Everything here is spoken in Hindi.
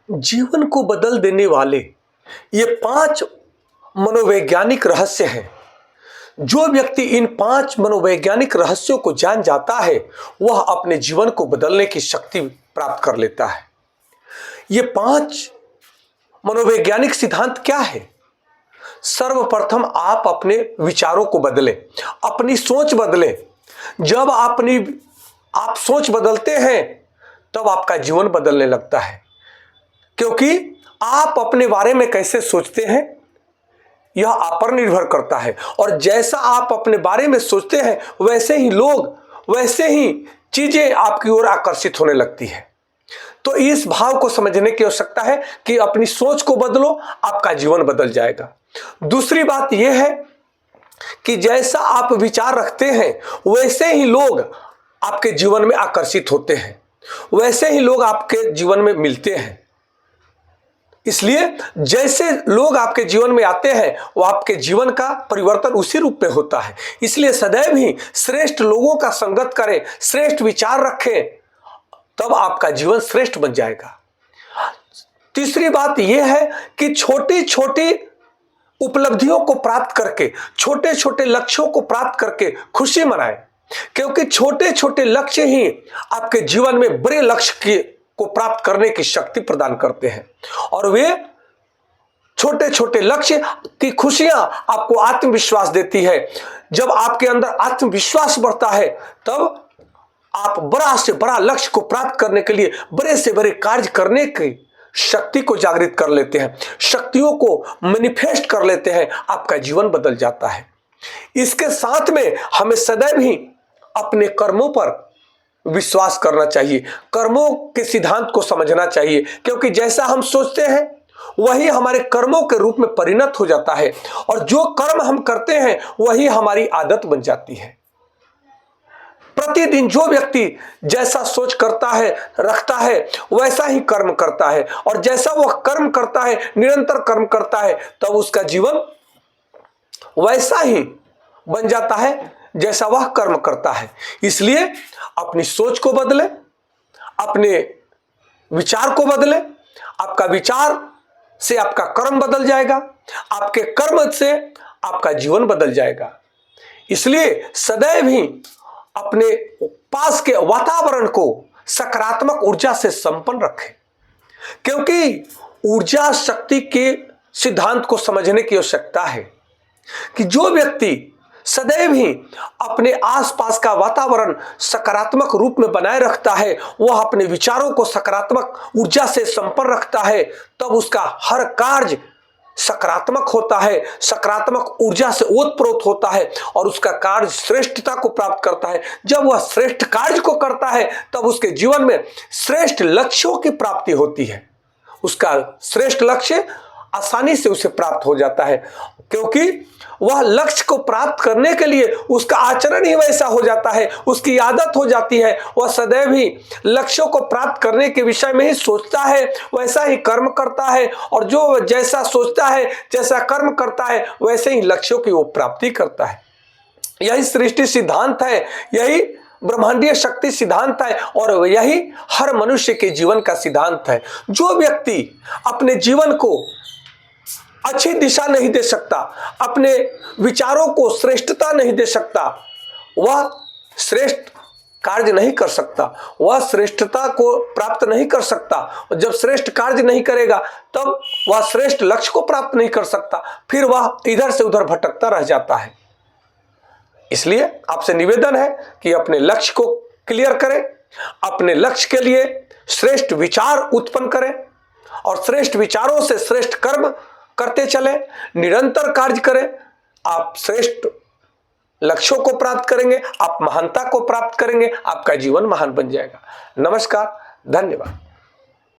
जीवन को बदल देने वाले ये 5 मनोवैज्ञानिक रहस्य हैं। जो व्यक्ति इन 5 मनोवैज्ञानिक रहस्यों को जान जाता है वह अपने जीवन को बदलने की शक्ति प्राप्त कर लेता है। ये 5 मनोवैज्ञानिक सिद्धांत क्या है? सर्वप्रथम आप अपने विचारों को बदलें, अपनी सोच बदलें। जब आप सोच बदलते हैं तब आपका जीवन बदलने लगता है, क्योंकि आप अपने बारे में कैसे सोचते हैं यह आप पर निर्भर करता है। और जैसा आप अपने बारे में सोचते हैं वैसे ही लोग, वैसे ही चीजें आपकी ओर आकर्षित होने लगती है। तो इस भाव को समझने की आवश्यकता है कि अपनी सोच को बदलो, आपका जीवन बदल जाएगा। दूसरी बात यह है कि जैसा आप विचार रखते हैं वैसे ही लोग आपके जीवन में आकर्षित होते हैं, वैसे ही लोग आपके जीवन में मिलते हैं। इसलिए जैसे लोग आपके जीवन में आते हैं वो आपके जीवन का परिवर्तन उसी रूप में होता है। इसलिए सदैव ही श्रेष्ठ लोगों का संगत करें, श्रेष्ठ विचार रखें, तब आपका जीवन श्रेष्ठ बन जाएगा। तीसरी बात यह है कि छोटी छोटी उपलब्धियों को प्राप्त करके, छोटे छोटे लक्ष्यों को प्राप्त करके खुशी मनाएं, क्योंकि छोटे छोटे लक्ष्य ही आपके जीवन में बड़े लक्ष्य को प्राप्त करने की शक्ति प्रदान करते हैं। और वे छोटे छोटे लक्ष्य की खुशियां आपको आत्मविश्वास देती है। जब आपके अंदर आत्मविश्वास बढ़ता है तब आप बड़ा से बड़ा लक्ष्य को प्राप्त करने के लिए बड़े से बड़े कार्य करने की शक्ति को जागृत कर लेते हैं, शक्तियों को मैनिफेस्ट कर लेते हैं, आपका जीवन बदल जाता है। इसके साथ में हमें सदैव ही अपने कर्मों पर विश्वास करना चाहिए, कर्मों के सिद्धांत को समझना चाहिए, क्योंकि जैसा हम सोचते हैं वही हमारे कर्मों के रूप में परिणत हो जाता है, और जो कर्म हम करते हैं वही हमारी आदत बन जाती है। प्रतिदिन जो व्यक्ति जैसा सोच करता है, रखता है, वैसा ही कर्म करता है, और जैसा वह कर्म करता है, निरंतर कर्म करता है, तब उसका जीवन वैसा ही बन जाता है जैसा वह कर्म करता है। इसलिए अपनी सोच को बदले, अपने विचार को बदले। आपका विचार से आपका कर्म बदल जाएगा, आपके कर्म से आपका जीवन बदल जाएगा। इसलिए सदैव ही अपने पास के वातावरण को सकारात्मक ऊर्जा से संपन्न रखें, क्योंकि ऊर्जा शक्ति के सिद्धांत को समझने की आवश्यकता है कि जो व्यक्ति सदैव ही अपने आसपास का वातावरण सकारात्मक रूप में बनाए रखता है, वह अपने विचारों को सकारात्मक ऊर्जा से संपन्न रखता है, तब उसका हर कार्य सकारात्मक होता है, सकारात्मक ऊर्जा से ओतप्रोत होता है, और उसका कार्य श्रेष्ठता को प्राप्त करता है। जब वह श्रेष्ठ कार्य को करता है तब उसके जीवन में श्रेष्ठ लक्ष्यों की प्राप्ति होती है। उसका श्रेष्ठ लक्ष्य आसानी से उसे प्राप्त हो जाता है, क्योंकि वह लक्ष्य को प्राप्त करने के लिए उसका आचरण ही वैसा हो जाता है, उसकी आदत हो जाती है। वह सदैव ही लक्ष्यों को प्राप्त करने के विषय में ही सोचता है, वैसा ही कर्म करता है, और जो जैसा सोचता है, जैसा कर्म करता है, वैसे ही लक्ष्यों की वो प्राप्ति करता है। यही सृष्टि सिद्धांत है, यही ब्रह्मांडीय शक्ति सिद्धांत है, और यही हर मनुष्य के जीवन का सिद्धांत है। जो व्यक्ति अपने जीवन को अच्छी दिशा नहीं दे सकता, अपने विचारों को श्रेष्ठता नहीं दे सकता, वह श्रेष्ठ कार्य नहीं कर सकता, वह श्रेष्ठता को प्राप्त नहीं कर सकता। और जब श्रेष्ठ कार्य नहीं करेगा तब वह श्रेष्ठ लक्ष्य को प्राप्त नहीं कर सकता, फिर वह इधर से उधर भटकता रह जाता है। इसलिए आपसे निवेदन है कि अपने लक्ष्य को क्लियर करें, अपने लक्ष्य के लिए श्रेष्ठ विचार उत्पन्न करें, और श्रेष्ठ विचारों से श्रेष्ठ कर्म करते चले, निरंतर कार्य करें। आप श्रेष्ठ लक्ष्यों को प्राप्त करेंगे, आप महानता को प्राप्त करेंगे, आपका जीवन महान बन जाएगा। नमस्कार, धन्यवाद।